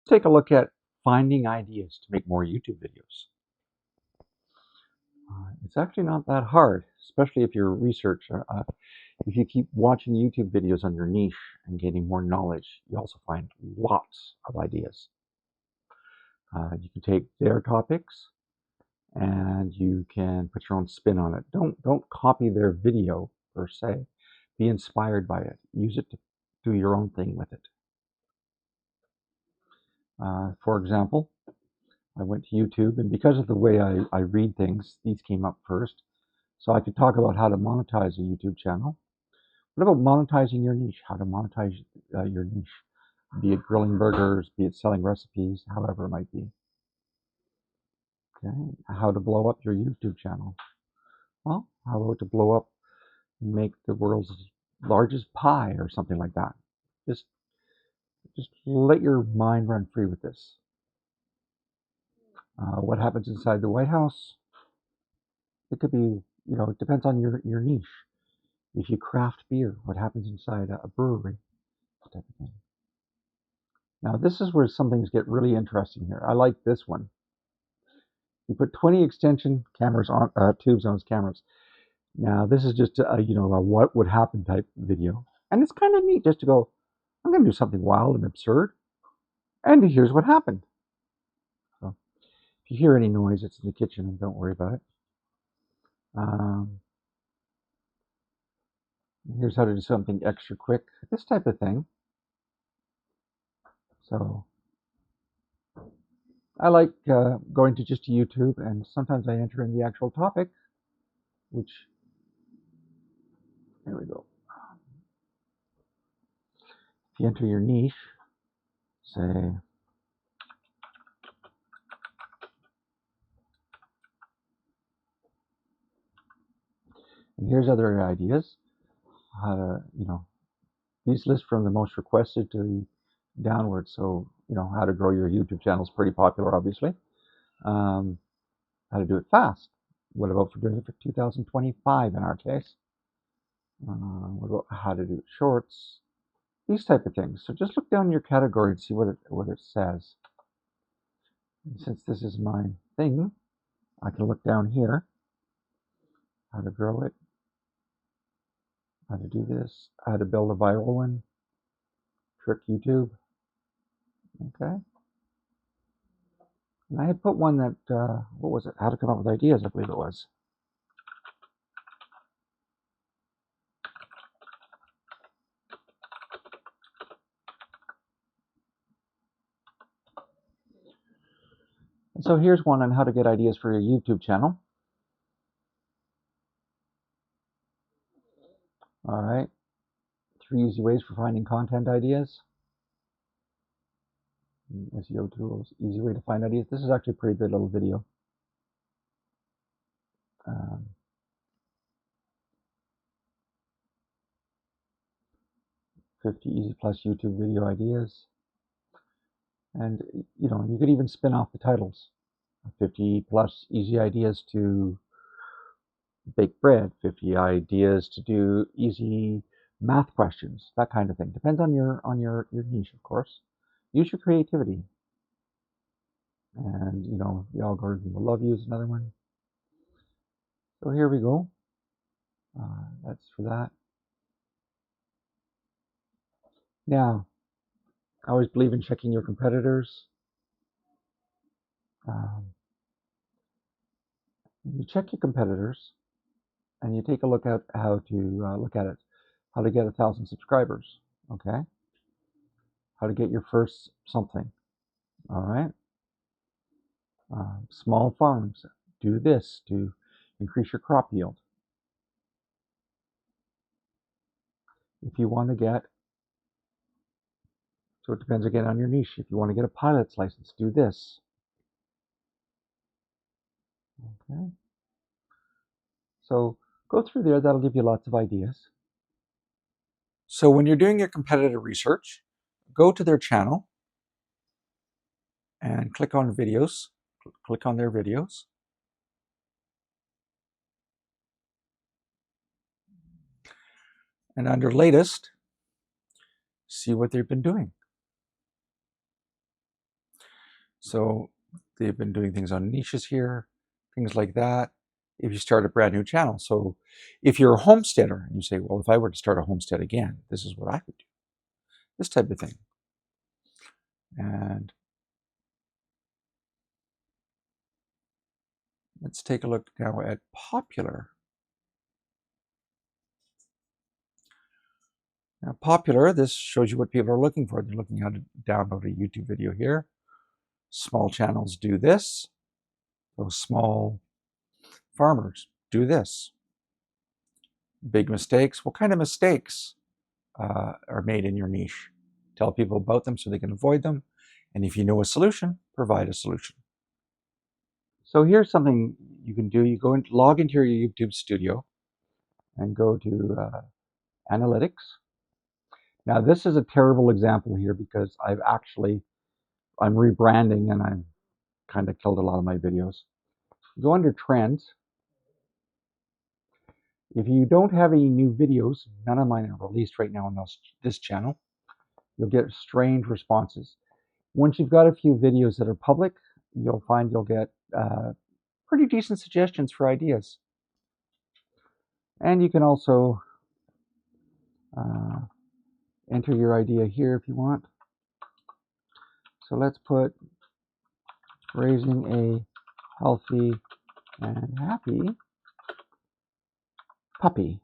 Take a look at finding ideas to make more YouTube videos. It's actually not that hard, especially if you're a researcher. If you keep watching YouTube videos on your niche and getting more knowledge, you also find lots of ideas. You can take their topics and you can put your own spin on it. Don't copy their video per se. Be inspired by it. Use it to do your own thing with it. For example, I went to YouTube, and because of the way I read things, these came up first. So I could talk about how to monetize a YouTube channel. What about monetizing your niche? How to monetize your niche, be it grilling burgers, be it selling recipes, however it might be. Okay, how to blow up your YouTube channel. Well, how about to blow up and make the world's largest pie or something like that? Just let your mind run free with this. What happens inside the White House? It could be, it depends on your niche. If you craft beer, what happens inside a brewery? That type of thing. Now, this is where some things get really interesting here. I like this one. You put 20 extension cameras on tubes on his cameras. Now, this is just a what would happen type video, and it's kind of neat just to go, I'm going to do something wild and absurd, and here's what happened. So, if you hear any noise, it's in the kitchen, and don't worry about it. Here's how to do something extra quick, this type of thing. So I like going to just YouTube, and sometimes I enter in the actual topic, which, here we go. If you enter your niche, say, and here's other ideas, how to, these list from the most requested to downward. So, how to grow your YouTube channel is pretty popular, obviously. How to do it fast. What about for doing it for 2025 in our case? What about how to do shorts? These type of things. So just look down your category and see what it says. And since this is my thing, I can look down here. How to grow it. How to do this. How to build a viral one. Trick YouTube. Okay. And I had put one that, what was it? How to come up with ideas, I believe it was. And so here's one on how to get ideas for your YouTube channel. All right. 3 easy ways for finding content ideas. SEO tools, easy way to find ideas. This is actually a pretty good little video. 50 easy plus YouTube video ideas. And, you could even spin off the titles. 50 plus easy ideas to bake bread, 50 ideas to do easy math questions, that kind of thing. Depends on your niche, of course. Use your creativity. And, the algorithm will love you is another one. So here we go. That's for that. Now, I always believe in checking your competitors. You check your competitors, and you take a look at how to look at it. How to get 1,000 subscribers, okay? How to get your first something, all right? Small farms, do this to increase your crop yield. If you want to get, so it depends again on your niche. If you want to get a pilot's license, do this. Okay. So go through there, that'll give you lots of ideas. So when you're doing your competitor research, go to their channel and click on videos, click on their videos. And under latest, see what they've been doing. So they've been doing things on niches here, things like that. If you start a brand new channel. So if you're a homesteader and you say, well, if I were to start a homestead again, this is what I would do. This type of thing. And let's take a look now at popular. Now, popular, this shows you what people are looking for. They're looking how to download a YouTube video here. Small channels do this. Those small farmers do this. Big mistakes. What kind of mistakes are made in your niche? Tell people about them so they can avoid them. And if you know a solution, provide a solution. So here's something you can do. You go and log into your YouTube studio and go to analytics. Now this is a terrible example here because I'm rebranding and I've kind of killed a lot of my videos. Go under trends. If you don't have any new videos, none of mine are released right now on this channel, you'll get strange responses. Once you've got a few videos that are public, you'll find you'll get pretty decent suggestions for ideas. And you can also enter your idea here if you want. So let's put raising a healthy and happy puppy.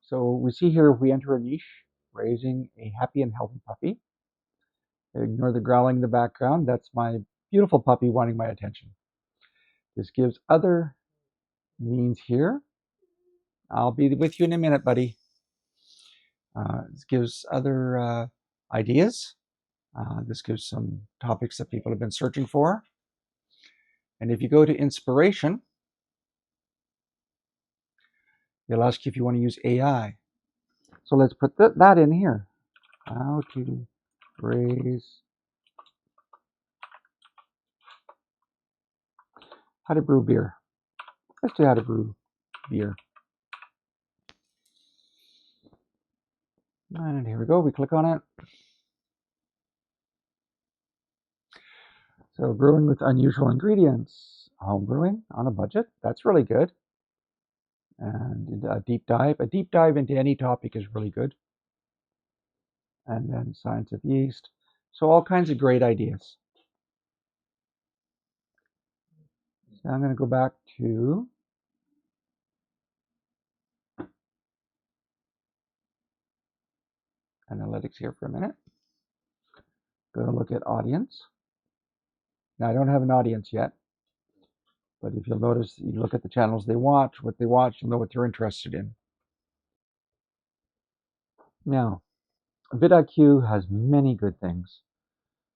So we see here if we enter a niche, raising a happy and healthy puppy. Ignore the growling in the background. That's my beautiful puppy wanting my attention. This gives other means here. I'll be with you in a minute, buddy. This gives other ideas. This gives some topics that people have been searching for. And if you go to inspiration, it'll ask you if you want to use AI. So let's put that in here. How to brew beer. Let's do how to brew beer. And here we go. We click on it. So brewing with unusual ingredients, home brewing on a budget. That's really good. And a deep dive into any topic is really good. And then science of yeast. So all kinds of great ideas. So I'm going to go back to analytics here for a minute. Go to look at audience. Now I don't have an audience yet, but if you'll notice, you look at the channels they watch, what they watch, you'll know what they're interested in. Now, vidIQ has many good things.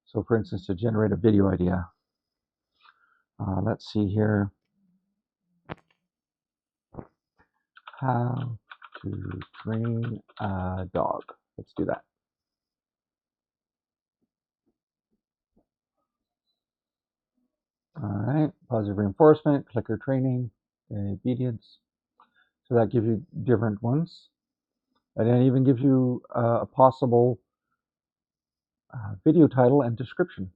So for instance, to generate a video idea, let's see here, how to train a dog. Let's do that. All right, positive reinforcement, clicker training, obedience. So that gives you different ones. And it even gives you a possible video title and description.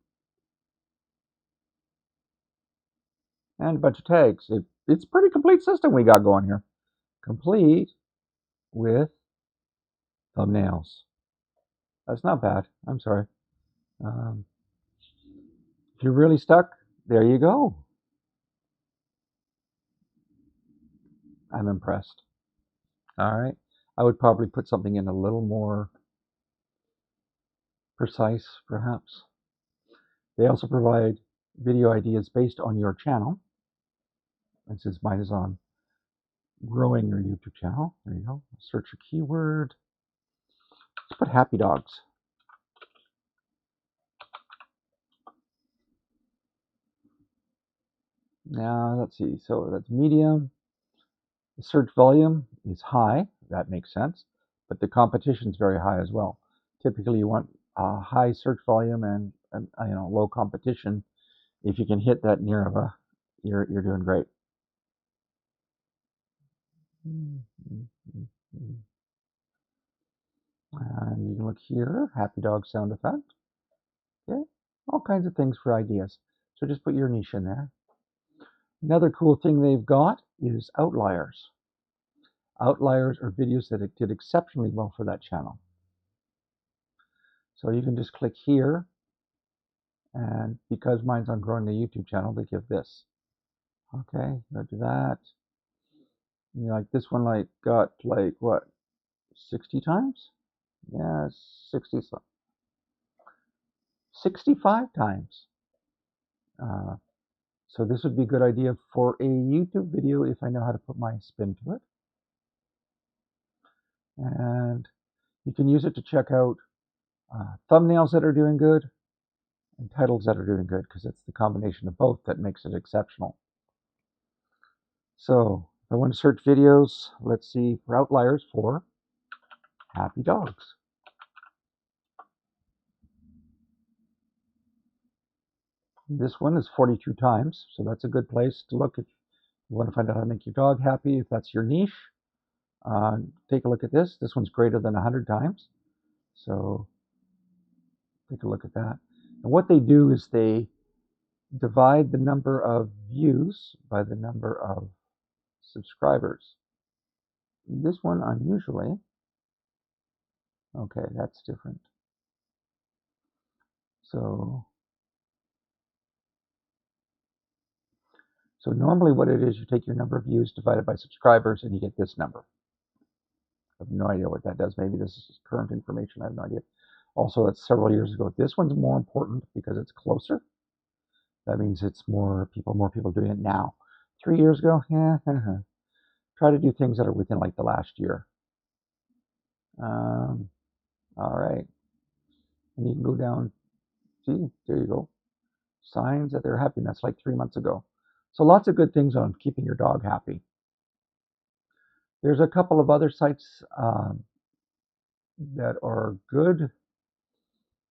And a bunch of tags. It's a pretty complete system we got going here. Complete with thumbnails. That's not bad. I'm sorry. If you're really stuck, there you go. I'm impressed. All right. I would probably put something in a little more precise, perhaps. They also provide video ideas based on your channel. And since mine is on growing your YouTube channel, there you go. Search a keyword. Let's put happy dogs. Now, let's see. So that's medium. The search volume is high. That makes sense. But the competition is very high as well. Typically, you want a high search volume and low competition. If you can hit that near of a, you're doing great. And you can look here, happy dog sound effect. Okay, all kinds of things for ideas. So just put your niche in there. Another cool thing they've got is outliers. Outliers are videos that did exceptionally well for that channel. So you can just click here, and because mine's on growing the YouTube channel, they give this. Okay, I'll do that. You know, like this one, like got like what, 60 times? Yeah, 65 times. So this would be a good idea for a YouTube video if I know how to put my spin to it. And you can use it to check out thumbnails that are doing good and titles that are doing good, because it's the combination of both that makes it exceptional. So if I want to search videos, let's see for outliers for happy dogs. This one is 42 times, so that's a good place to look if you want to find out how to make your dog happy, if that's your niche. Take a look at this. This one's greater than 100 times. So take a look at that. And what they do is they divide the number of views by the number of subscribers. This one, unusually, okay, that's different. So normally what it is, you take your number of views divided by subscribers and you get this number. I have no idea what that does. Maybe this is current information. I have no idea. Also, that's several years ago. This one's more important because it's closer. That means it's more people doing it now. 3 years ago, yeah. Try to do things that are within like the last year. All right. And you can go down. See, there you go. Signs that they're happy. And that's like 3 months ago. So lots of good things on keeping your dog happy. There's a couple of other sites that are good.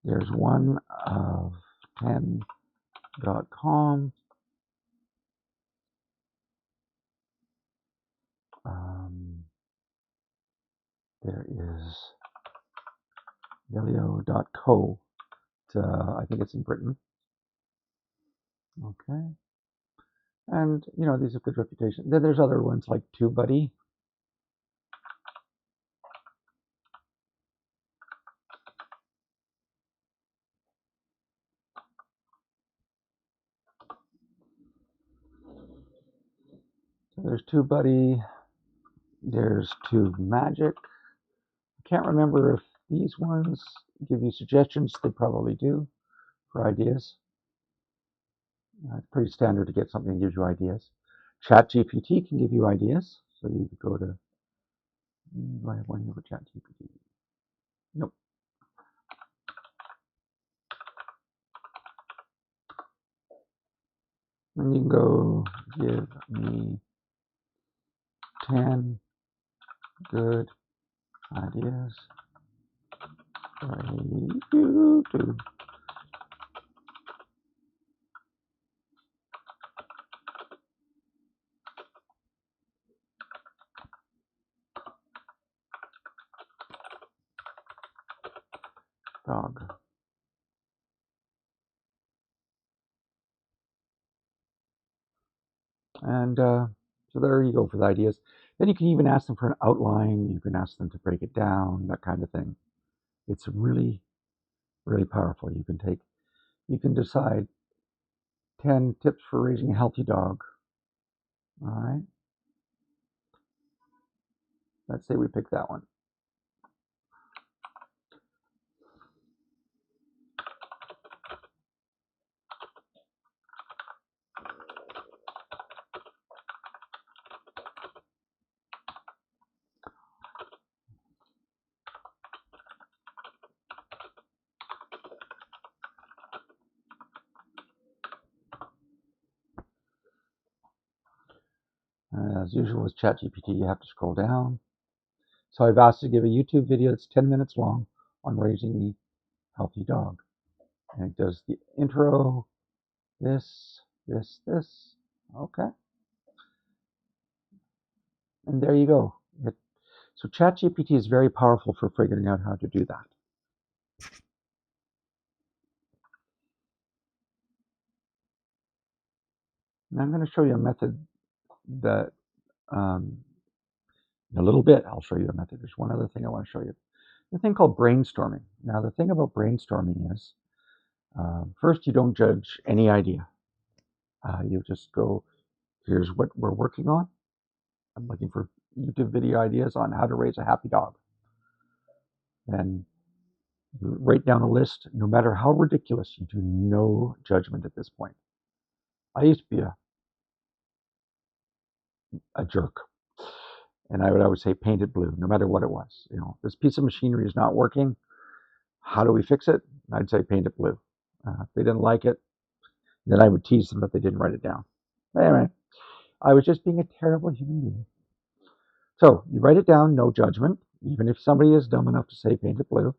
There's one of 10.com. There is Delio.co. I think it's in Britain. Okay. And, you know, these have good reputation. Then there's other ones like TubeBuddy. So there's TubeBuddy. There's TubeMagic. I can't remember if these ones give you suggestions. They probably do for ideas. It's pretty standard to get something that gives you ideas. ChatGPT can give you ideas. So you could go to, do I have one here for ChatGPT? Nope. And you can go, give me 10 good ideas for YouTube. Dog. And so there you go for the ideas. Then you can even ask them for an outline. You can ask them to break it down, that kind of thing. It's really, really powerful. You can decide 10 tips for raising a healthy dog. All right. Let's say we pick that one. As usual with ChatGPT, you have to scroll down. So I've asked to give a YouTube video that's 10 minutes long on raising a healthy dog. And it does the intro, this. Okay. And there you go. So ChatGPT is very powerful for figuring out how to do that. And I'm going to show you a method that, in a little bit, I'll show you a method. There's one other thing I want to show you. The thing called brainstorming. Now, the thing about brainstorming is, first, you don't judge any idea. You just go, here's what we're working on. I'm looking for YouTube video ideas on how to raise a happy dog. Then you write down a list, no matter how ridiculous. You do no judgment at this point. I used to be a jerk, and I would always say paint it blue, no matter what it was. This piece of machinery is not working. How do we fix it? I'd say paint it blue. If they didn't like it, then I would tease them that they didn't write it down. Anyway, I was just being a terrible human being. So you write it down, no judgment, even if somebody is dumb enough to say paint it blue.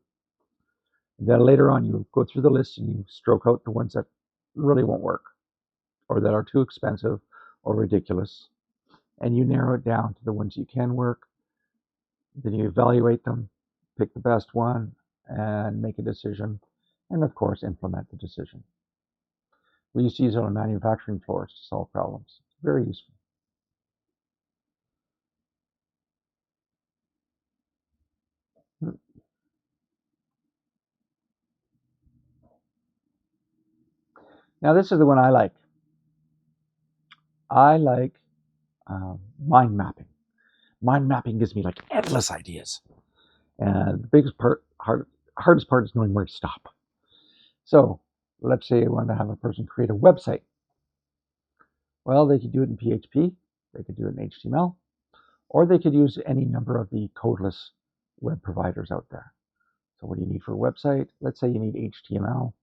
And then later on, you go through the list and you stroke out the ones that really won't work, or that are too expensive or ridiculous. And you narrow it down to the ones you can work. Then you evaluate them, pick the best one, and make a decision. And of course, implement the decision. We used to use it on manufacturing floors to solve problems. Very useful. Now, this is the one I like. I like mind mapping. Mind mapping gives me like endless ideas. And the biggest part, hardest part is knowing where to stop. So let's say I want to have a person create a website. Well, they could do it in PHP, they could do it in HTML, or they could use any number of the codeless web providers out there. So what do you need for a website? Let's say you need HTML.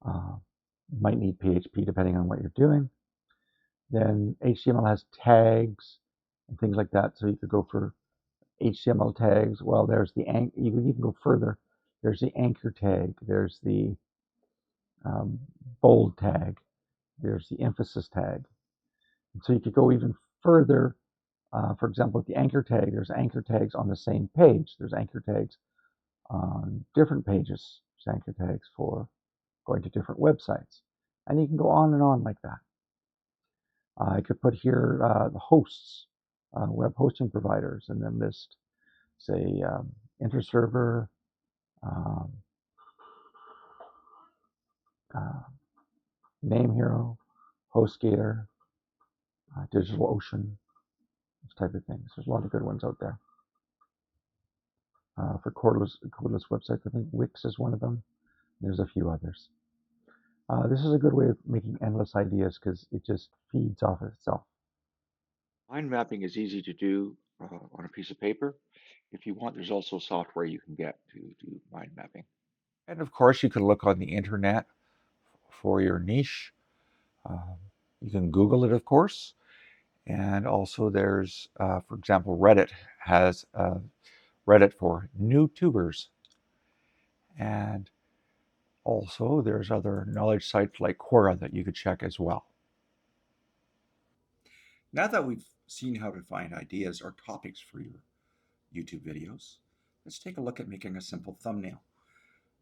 You might need PHP depending on what you're doing. Then HTML has tags and things like that. So you could go for HTML tags. Well, there's the you can even go further. There's the anchor tag. There's the bold tag. There's the emphasis tag. And so you could go even further. For example, with the anchor tag, there's anchor tags on the same page. There's anchor tags on different pages. There's anchor tags for going to different websites. And you can go on and on like that. I could put here the hosts, web hosting providers, and then list, say, InterServer, NameHero, HostGator, DigitalOcean, those type of things. There's a lot of good ones out there. For codeless websites, I think Wix is one of them. There's a few others. This is a good way of making endless ideas because it just feeds off of itself. Mind mapping is easy to do on a piece of paper. If you want, there's also software you can get to do mind mapping. And of course, you can look on the internet for your niche. Um, you can Google it, of course. And also, there's, for example, Reddit has Reddit for new tubers. And also, there's other knowledge sites like Quora that you could check as well. Now that we've seen how to find ideas or topics for your YouTube videos, let's take a look at making a simple thumbnail.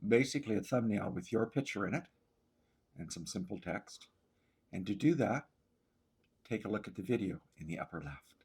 Basically, a thumbnail with your picture in it and some simple text. And to do that, take a look at the video in the upper left.